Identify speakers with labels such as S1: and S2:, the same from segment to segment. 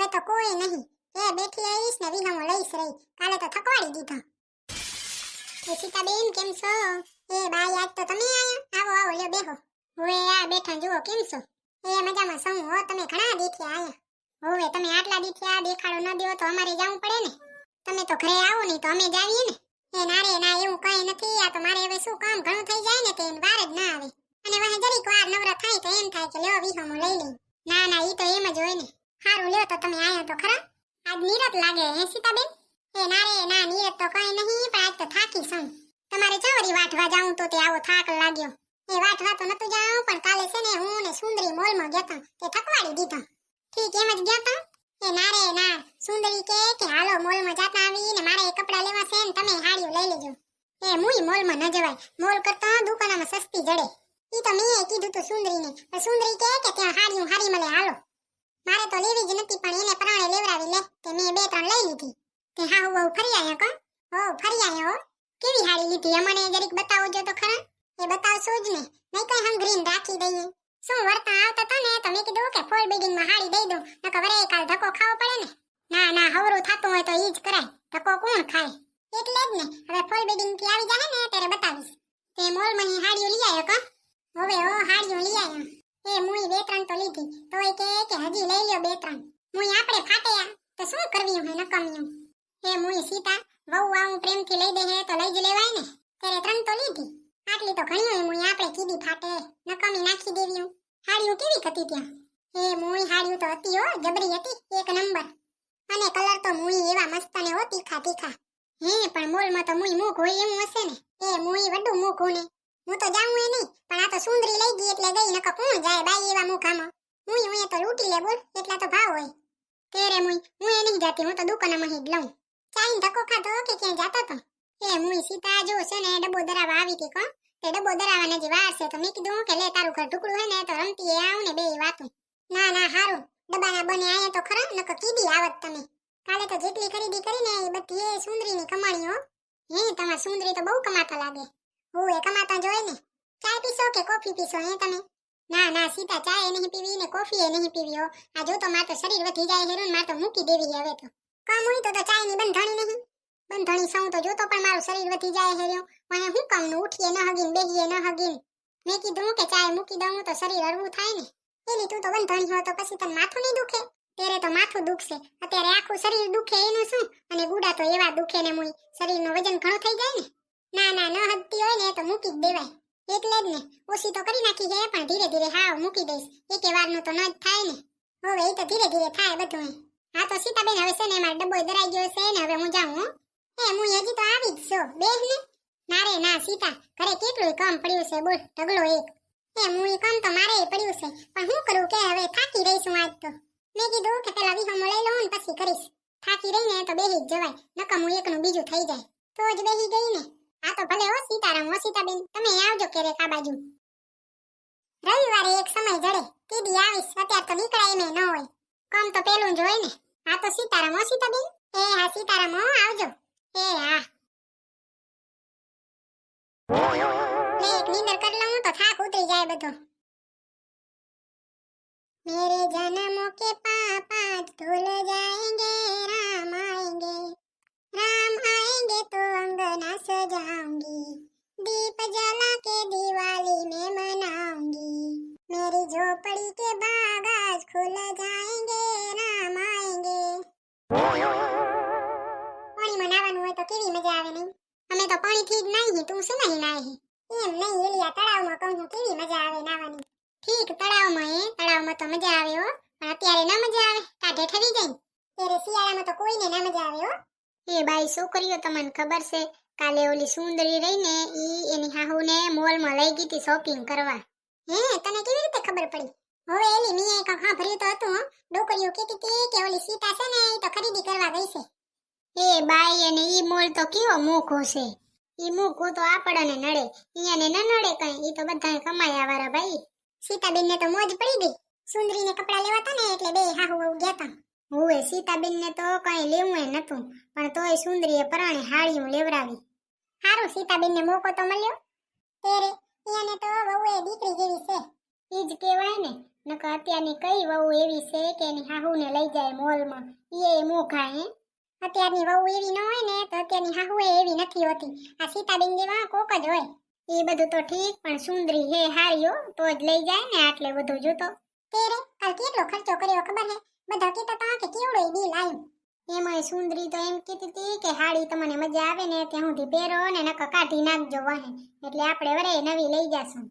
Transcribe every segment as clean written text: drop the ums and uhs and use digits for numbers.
S1: હવે તો કોઈ નહીં. એ બેઠી આવીશ ને વિહમો લઈશ રહી. કાલે તો થકવાડી દીધો. એ સીતાબેન કેમ છો? એ બાઈ આજ તો તમે આયા? આવો આવો લ્યો બેહો. હવે આ બેઠા જુઓ કેમ છો? એ મજામાં છું હો. તમે ઘણા દીથી આયા. હવે તમે આટલા દીથી આ દેખાડો ન દેવો તો અમારે જવું પડે ને. તમે તો ઘરે આવો નહીં તો અમે જ આવીએ ને. એ ના રે ના, એવું કઈ નથી. આ તો મારે હવે શું કામ ઘણું થઈ જાય ને તે વાર જ ના આવે. અને વાહે જરીક વાર નવરા થાય તો એમ થાય કે લ્યો વિહમો લઈ લઈ. ના ના, ઈ તો એમ જ હોય ને. હારું લ્યો તો તમે આયા તો ખરા. આજ નીરત લાગે હે સીતાબેન? એ ના રે ના, નીરત તો કઈ નહીં, પણ આજ તો થાકી છું. તમારે ચવરી વાટવા જાઉં તો તે આવો થાક લાગ્યો. એ વાટવા તો નતું જાઉં, પણ કાલે છે ને હું ને સુંદરી મોલમાં ગયા તા તે થકવાડી દીધા. ઠીક એમ જ ગયા તા. એ ના રે ના, સુંદરી કે હાલો મોલમાં જાતા આવી ને મારે કપડા લેવા છે ને તમે હાડીઓ લઈ લેજો. એ મુઈ મોલમાં ન જવાય. મોલ કરતા દુકાનમાં સસ્તી જડે. ઈ તો મેં કીધું તું સુંદરીને. પણ સુંદરી કે ત્યાં હાડીઓ હારી મળે હાલો. મારે તો લેવી જ નથી, પણ એને પરાણે લેવરાવી લે તે મેં 2-3 લઈ લીધી. તે હા હું ફરી આયા કો? હો ફરી આયા હો. કેવી હાડી લીધી અમને જરીક બતાવજો તો ખરા. એ બતાવશો જ ને, નહીં કઈ હમ ગ્રીન રાખી દઈએ. શું વર્તા આવતા તા ને તો મેં કીધું કે ફોલ બિલ્ડિંગમાં હાડી દઈ દઉં, નકર વરે કાલ ધક્કો ખાવો પડે ને. ના ના, હવરું થાતું હોય તો ઈ જ કરાય. ધક્કો કોણ ખાય? એટલે જ ને, હવે ફોલ બિલ્ડિંગ થી આવી જાય ને ત્યારે બતાવીશ. તે મોલ માં હાડીઓ લઈ આવ્યો કા? હવે ઓ હાડીઓ લઈ આવ્યા. એ મુઈ 2-3 તો લીધી, તોય કે હજી લઈ લ્યો 2-3. મુઈ આપણે ફાટ્યા તો શું કરવ્યું હે નકમ્યું. એ મુઈ સીતા વહુ આવું પ્રેમથી લઈ દે હે તો લઈ જ લેવાય ને. ત્યારે 3 તો લીધી. આટલી તો ઘણી હોય મુઈ આપણે કીધી ફાટે નકમી નાખી દેવ્યું. હાડીઓ કેવી હતી ત્યાં? એ મુઈ હાડીઓ તો હતી હો, જબરી હતી, 1 નંબર. અને કલર તો મુઈ એવા મસ્ત ને હો, તીખા તીખા. હે પણ મોલમાં તો મુઈ મૂક હોય એમ હશે ને. એ મુઈ વડું મૂક હું ને. હું તો જાઉં એ નહીં, પણ આ તો સુંદરી લઈ ગઈ એટલે ગઈ, નકર કોણ જાય બાઈ એવા મુખામાં. મુઈ તો લૂટી લે બોલ, એટલા તો ભાવ હોય. તેરે મુઈ હું એ નહીં જાતી, હું તો દુકાનમાં જ લઉં. ચાઈન ધક્કો ખાધો કે ક્યાં જાતો તો? એ મુઈ સીતા જો છે ને ડબ્બો દરાવા આવી હતી કો. તે ડબ્બો દરાવાને જે વાર છે તો મેં કીધું કે લે તારું ઘર ઢુકડું હે ને તો રમતી એ આવ ને બે વાતું. ના ના હારું, ડબ્બાના બને આયા તો ખરા, નકર કીધી આવત તમે. કાલે તો જેટલી ખરીદી કરીને એ બધી એ સુંદરીની કમાણી હો. હે તમાર સુંદરી તો બહુ કમાતા લાગે. હું એ કમાતા જોઈ ને. ચાય પીશો કે કોફી પીશો હે તમે? ના ના સીતા, ચાય નહીં પીવી ને કોફી એ નહીં પીવી હો. આ જો તો માર તો શરીર વધી જાય હેરું ને માર તો મૂકી દેવી હવે તો. કામ હોય તો ચાય ની બંધાણી નહીં. બંધાણી સૌ તો જોતો પણ મારું શરીર વધી જાય હેર્યો. મને હું કામ નું ઉઠીએ ન હગીન બેહીએ ન હગીન. મેં કીધું કે ચાય મૂકી દઉં તો શરીર હળવું થાય ને. એલી તું તો બંધાણી હો તો પછી તને માથું નહીં દુખે? તેરે તો માથું દુખશે. અત્યારે આખું શરીર દુખે એનું શું? અને ગુડા તો એવા દુખે ને મુઈ શરીરનું વજન ઘણું થઈ જાય ને. ના ના, ન હદતી હોય ને તો મૂકી જ દેવાય. એટલે જ ને ઓછી તો કરી નાખી છે, પણ ધીરે ધીરે હાવ મૂકી દઈશ. એકે વારનું તો ન જ થાય ને. હવે એ તો ધીરે ધીરે થાય બધું. હા તો સીતાબેન હવે છે ને મારો ડબ્બો દરાઈ ગયો છે ને હવે હું જાઉં હો. એ મુઈ હજી તો આવી જ છો, બેહ ને. ના રે ના સીતા, ઘરે કેટલું કામ પડ્યું છે બોલ, ઢગલો એક. એ મુઈ કામ તો મારે પડ્યું છે, પણ હું કરું કે હવે થાકી રહી છું આજ તો. મેં કીધું કે પેલા વિહમો લઈ લઉં ને પછી કરીશ. થાકી રહી ને તો બેહી જ જવાય, નકર હું એકનું બીજું થઈ જાય તો જ બેહી ગઈ ને. આ તો ભલે હો સીતારામ. હો સીતાબેન તમે આવજો ક્યારેક આ બાજુ. રવિવારે એક સમય જડે તીદી આવીશ, અત્યારે તો નીકળાય એમ ન હોય. કામ તો પેલું જ હોય ને. આ તો સીતારામ. હો સીતાબેન. એ હા સીતારામ. હો આવજો. એ હા. લે એક નીંદર કરી લઉં તો થાક ઉતરી જાય બધો. मेरे जन्मों के पापा धुल जाएंगे, राम आएंगे तो अंगना सजाऊंगी, दीप जला के दिवाली में मनाऊंगी, मेरी झोपड़ी के बाग आज खुल जाएंगे, राम आएंगे. પાણી મનાવાનું હોય તો કેવી મજા આવે નહીં? અમે તો પાણીથી જ નાહી, તું શું નહીં નાહી? એમ નહીં એલિયા, તળાવમાં કહું કેવી મજા આવે નાવાની. ઠીક તળાવમાં તો મજા આવે હો, પણ અત્યારે ના મજા આવે, કાઢે ઠરી જાય. ત્યારે શિયાળામાં તો કોઈને ના મજા આવે હો. એ બાઈ છોકરીઓ તમને ખબર છે, કાલે ઓલી સુંદરી રહી ને ઈ એની હાહુને મોલમાં લઈ ગઈ હતી શોપિંગ કરવા. હે તને કેવી રીતે ખબર પડી? હવે એલી મીએ કાં ભર્યું તો હતું હો. ડોકરીઓ કહેતી હતી કે ઓલી સીતા છે ને ઈ તો ખરીદી કરવા ગઈ છે. એ બાઈ અને ઈ મોલ તો કેવો મોઘો છે. ઈ મોઘો તો આપણને નડે, ઈયાને ન નડે કઈ, ઈ તો બધાય કમાયા વાળા ભાઈ. સીતાબેન ને તો મોજ પડી ગઈ. સુંદરીને કપડા લેવાતા ને એટલે બે હાહુ વહુ ગયા તા. હોવે સીતાબેન ને તો કઈ લેવું એ નતું, પણ તોય સુંદરીએ પરાણે હાડીયું લેવરાવી. હારું સીતાબેન ને મોકો તો મળ્યો. તેરે ઈયાને તો વહુએ દીકરી જેવી છે. ઈ જ કહેવાય ને, નકર અત્યારની કઈ વહુ એવી છે કે એની હાહુને લઈ જાય મોલમાં એ મોઘા હે અત્યારની વહુ એવી ન હોય ને તો અત્યારની હાહુ એવી નથી હોતી આ સીતાબેન જેવા કોક જ હોય એ બધું તો ઠીક પણ સુંદરી હે હારીઓ તો જ લઈ જાય ને આટલે બધું જોતો તેરે કાલ કેટલો ખર્ચો કર્યો ખબર હે બધા કહેતા હતા કે કેવડો બિલ આવ્યું એમાંય સુંદરી તો એમ કીધી હતી કે હાડી તમને મજા આવે ને ત્યાં સુધી પહેરો ને નકર કાઢી નાખજો વાહે એટલે આપણે વરે નવી લઈ જાશું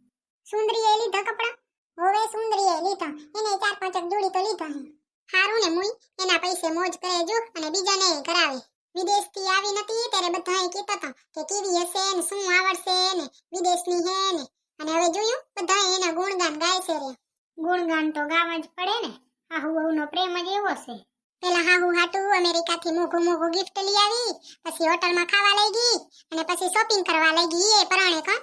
S1: સુંદરીએ લીધા કપડા હવે સુંદરીએ લીધા એને 4-5 જોડી તો લીધા હે હારું ને મુઈ એના પૈસે મોજ કરે જો અને બીજાને કરાવે વિદેશથી આવી નથી ત્યારે બધાએ કહેતા હતા કે કેવી હશે ને શું આવડશે ને વિદેશની હે ને અને હવે જોયું બધા એના ગુણગાન ગાય છે રે ગુણગાન તો ગાવા જ પડે ને હાહુ વહુનો પ્રેમ જ એવો છે પેલા હાહુ હાટુ અમેરિકાથી મોઘું ગિફ્ટ લઈ આવી પછી હોટલમાં ખાવા લઈ ગઈ અને પછી શોપિંગ કરવા લઈ ગઈ એ પરાણે કા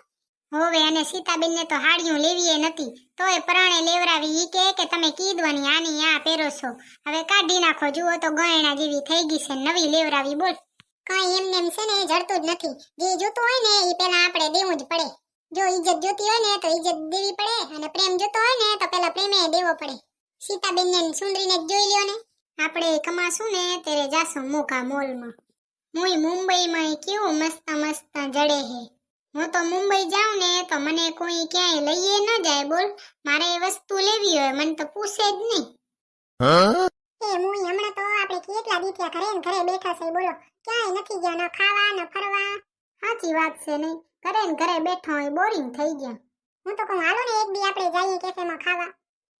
S1: હવે અને સીતાબેનને તો હાડિયું લેવીએ નથી તોય પરાણે લેવરાવી ઈ કે તમે કીધવાની આની આ પહેરો છો હવે કાઢી નાખો જુઓ તો ગયણા જેવી થઈ ગઈ છે નવી લેવરાવી બોલ કઈ એમને એમ છે ને જડતું જ નથી જે જોતું હોય ને એ પેલા આપણે દેવું જ પડે જો ઇજ્જત જોતી હોય ને તો ઇજ્જત દેવી પડે અને પ્રેમ જોતો હોય ને તો પેલા પ્રેમે દેવો પડે સીતાબેનને સુંદરીને જોઈ લ્યો ને આપણે કમાશું ને ત્યારે જાશું મોઘા મોલમાં મુઈ મુંબઈમાં કેવું મસ્ત જડે હે હું તો મુંબઈ જાઉં ને તો મને કોઈ ક્યાંય લઈએ ન જાય બોલ મારે એ વસ્તુ લેવી હોય મને તો પૂછે જ નહીં એ મુઈ હમણાં તો આપણે કેટલા દીઠિયા ઘરે ને ઘરે બેઠા છે બોલો ક્યાંય નથી ગયા ન ખાવા ન ફરવા સાચી વાત છે નહીં ઘરે ને ઘરે બેઠા હોય બોરિંગ થઈ ગયા હું તો કહું હાલો ને એક દી આપણે જઈએ કેફેમાં ખાવા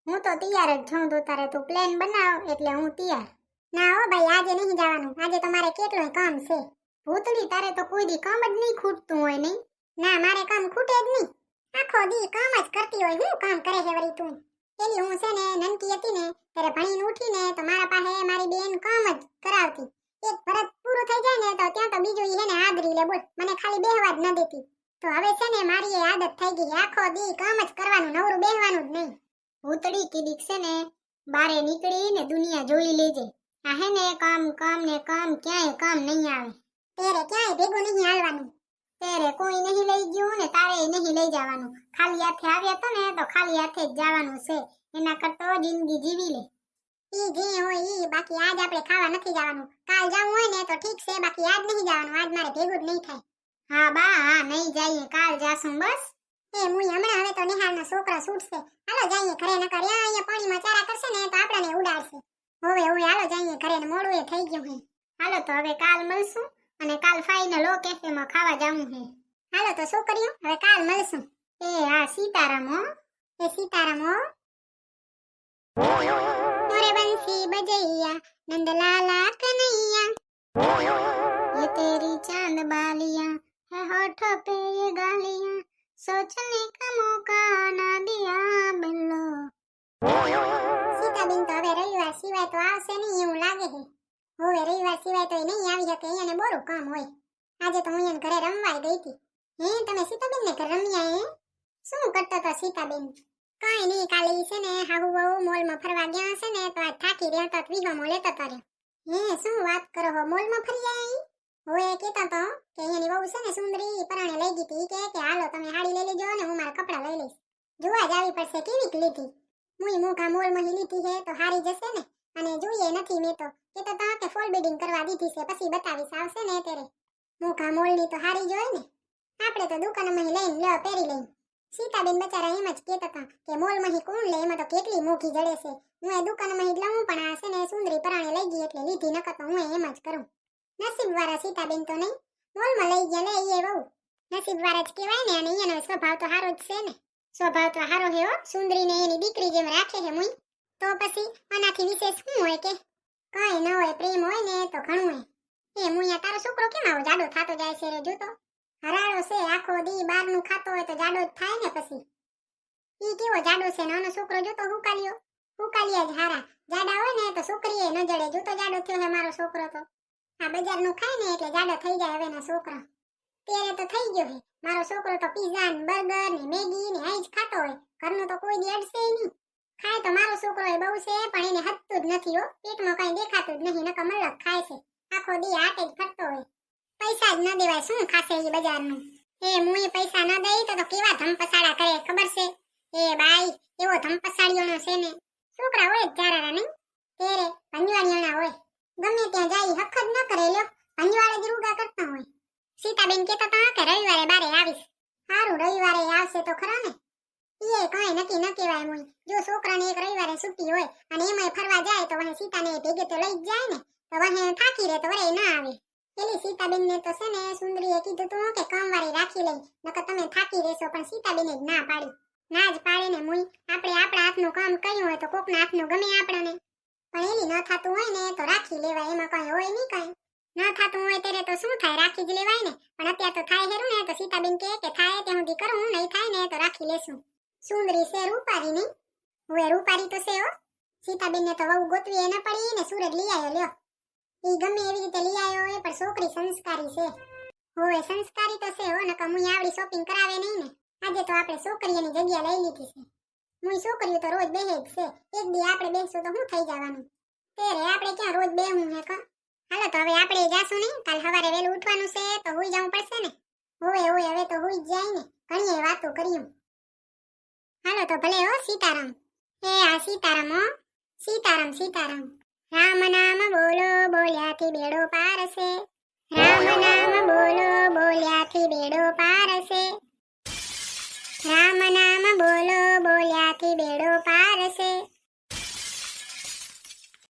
S1: હું તો તૈયાર જ છું તો તારે તું પ્લાન બનાવ એટલે હું તૈયાર ના હો ભાઈ આજે નહીં જવાનું આજે તો મારે કેટલું કામ છે ભૂતડી તારે તો કોઈ દી કામ જ નહીં ખૂટતું હોય નહીં ના મારે કામ ખૂટે જ નહીં આખો દી કામ જ કરતી હોય હું કામ કરે છે વળી તું એલી હું છે ને નનકી હતી ને ત્યારે ભણીને ઉઠીને તો મારા પાસે મારી બેન કામ જ કરાવતી એક ભરત પૂરું થઈ જાય ને તો ત્યાં તો બીજું એને આદરી લે બોલ મને ખાલી બેહવા જ ન દેતી તો હવે છે ને મારી એ આદત થઈ ગઈ આખો દી કામ જ કરવાનું નવરું બેહવાનું જ નહીં ભૂતડી કીધીક છે ને બારે નીકળી ને દુનિયા જોઈ લેજે આ હે ને કામ ક્યાંય કામ નહીં આવે તેરે ક્યાંય ભેગું નહીં હાલવાનું તેરે કોઈ નહીં લઈ ગયું ને તારે નહીં લઈ જવાનું ખાલી હાથે આવ્યા તો ને તો ખાલી હાથે જ જવાનું છે એના કરતો જિંદગી જીવી લે ઈ જે હોય ઈ બાકી આજ આપણે ખાવા નથી જવાનું કાલ જાવું હોય ને તો ઠીક છે બાકી આજ નહીં જવાનું આજ મારે ભેગું જ નહીં થાય હા બા હા નહીં જઈએ કાલ જાશું બસ એ મુઈ હમણાં હવે તો નિહાળનો છોકરો છૂટશે હાલો જઈએ ઘરે ન કર્યા અહીંયા પાણીમાં ચારા કરશે ને તો આપણને ઉડાડશે હવે હાલો જઈએ ઘરે ને મોડું એ થઈ ગયું હે હાલો તો હવે કાલ મળશું અને કાલ ફાઇનલ ઓ કેફેમાં ખાવા જાવું હે હાલો તો છોકરીઓ હવે કાલ મળશું એ હા સીતારામ હો એ સીતારામ હો મોરે બંસી બજૈયા નંદલાલા કનૈયા ये तेरी चांद बालियां है होठों पे ये गालियां सोचने का मौका ना दिया बिल्लो સીતાબેન તો હવે રવિવાર સિવાય તો આવશે નહીં એવું લાગે છે હવે રવિવાર સિવાય તો નહીં આવી શકે અહીંયાને બોરું કામ હોય આજે તો હું એને ઘરે રમવા ગઈ હતી હે તમે સીતાબેન ને ઘરે રમ્યા હે શું કરતા હતા સીતાબેન કાંઈ નહીં કાલે છે ને હાહુ વહુ મોલમાં ફરવા ગયા છે ને તો આજ થાકી રહ્યા હતા વિહોમો લેતા હતા હે શું વાત કરો હો મોલમાં ફરી આવી હવે કહેતા તો કે અહીંયાની વહુ છે ને સુંદરી પરાણે લઈ ગઈ હતી કે હાલો તમે હાડી લઈ લેજો ને હું મારા કપડાં લઈ લઈશ જોવા જ આવી પડશે કેવીક લીધી મુઈ મોકા મોલમાં લીધી છે તો હારી જશે ને અને જોઈએ નથી મેં તો કહેતા હતા કે ફોલ બીડિંગ કરવા દીધી છે પછી બતાવીશ આવશે ને ત્યારે મોકા મોલની તો હારી જોઈ ને આપણે તો દુકાનમાં લઈને લે પહેરી લઈ સીતાબેન બચારા એમ જ કહેતા હતા કે મોલમાં કોણ લે એમાં તો કેટલી મોંઘી જડે છે હું એ દુકાનમાં જ લઉં પણ આ છે ને સુંદરી પરાણે લઈ ગઈ એટલે લીધી નકર તો હું એમ જ કરું નસીબ વાળા સીતાબેન તો નહીં મોલમાં લઈ ગયા લે એ બહુ નસીબ વાળા જ કહેવાય ને અને એનો સ્વભાવ તો સારો જ છે ને સ્વભાવ તો સારો છે હો સુંદરીને એની દીકરી જેમ રાખે છે મુઈ તો પછી આનાથી વિશેષ શું હોય કે કઈ ન હોય પ્રેમ હોય ને તો ઘણું હોય એ મુઈ તારો છોકરો કેમ આવો જાડો થાતો જાય છે રે જોતો હરાળો છે આખો દી બહારનું ખાતો હોય તો જાડો જ થાય ને પછી ઈ કેવો જાડો છે નાનો છોકરો જોતો હુકાલિયા જ હારા જાડા હોય ને તો છોકરીએ ન જડે જોતો જાડો થયો છે મારો છોકરો તો આ બજારનું ખાય ને એટલે જાડો થઈ જાય હવે ના છોકરા ત્યારે તો થઈ ગયો હે મારો છોકરો તો પિઝા ને બર્ગર ને મેગી ને આઈ જ ખાતો હોય ઘરનું તો કોઈ દી અડશે નહીં ખાય તો મારો છોકરો એ બહુ છે પણ એને હદતું જ નથી હો પેટમાં કઈ દેખાતું જ નહીં નકર મલક ખાય છે આખો દી આટે જ ફરતો હોય પૈસા જ ન દેવાય શું ખાશે એ બજારનું એ મુએ પૈસા ન દઈ તો કેવા ધમપસાડા કરે ખબર છે એ બાઈ એવો ધમપસાડીઓનો છે ને છોકરા હોય જ જારારા નહીં તેરે ભંજવાણીઓના હોય ગમે ત્યાં જાય હક જ ન કરે લ્યો ભંજવાળે જ રૂગા કરતા હોય સીતાબેન કહેતા હતા કે રવિવારે બારે આવીશ સારું રવિવારે આવશે તો ખરા ને એ કઈ નક્કી ન કહેવાય મોય જો છોકરાને એક રવિવારે છૂટી હોય અને એમાંય ફરવા જાય તો વહે સીતાને ભેગે તો લઈ જ જાય ને તો વહે થાકી રહે તો વરે ના આવે પેલી સીતાબેન ને તો છે ને સુંદરીએ કીધું તું કે કામવાળી રાખી લઈ નકર તમે થાકી રહેશો પણ સીતાબેને જ ના પાડી ના જ પાડે ને મુઈ આપણે આપણા હાથનું કામ કર્યું હોય તો કોકના હાથનું ગમે આપણને પણ એલી ન થાતું હોય ને તો રાખી લેવાય એમાં કઈ હોય નહીં કઈ ન થાતું હોય ત્યારે તો શું થાય રાખી જ લેવાય ને પણ અત્યારે તો થાય હેરું ને તો સીતાબેન કહે કે થાય ત્યાં સુધી કરું નહીં થાય ને તો રાખી લેશું સુંદરી છે રૂપારી નહીં હવે રૂપારી તો છે હો સીતાબેન ને તો વહુ ગોતવી ન પડી ને સુરત લઈ આવ્યો લ્યો ઈ ગમે એવી રીતે લઈ આવ્યો હોય પણ છોકરી સંસ્કારી છે હવે સંસ્કારી તો છે હો નકર મુઈ આવડી શોપિંગ કરાવે નહીં ને આજે તો આપણે છોકરીઓની જગ્યા લઈ લીધી છે મુઈ છોકરીઓ તો રોજ બેહે જ છે એક દી આપણે બેસશું તો શું થઈ જવાનું તેરે આપણે ક્યાં રોજ બેહું હે કા હાલો તો હવે આપણે જાશું નહીં કાલ સવારે વહેલું ઉઠવાનું છે તો હુઈ જવું પડશે ને હોય હવે તો હુઈ જ જાય ને ઘણી વાતો કર્યું હાલો તો ભલે હો સીતારામ એ આ સીતારામ હો સીતારામ સીતારામ રામ નામ બોલો બોલ્યાથી બેડો પાર છે રામ નામ બોલો બોલ્યાથી બેડો પાર છે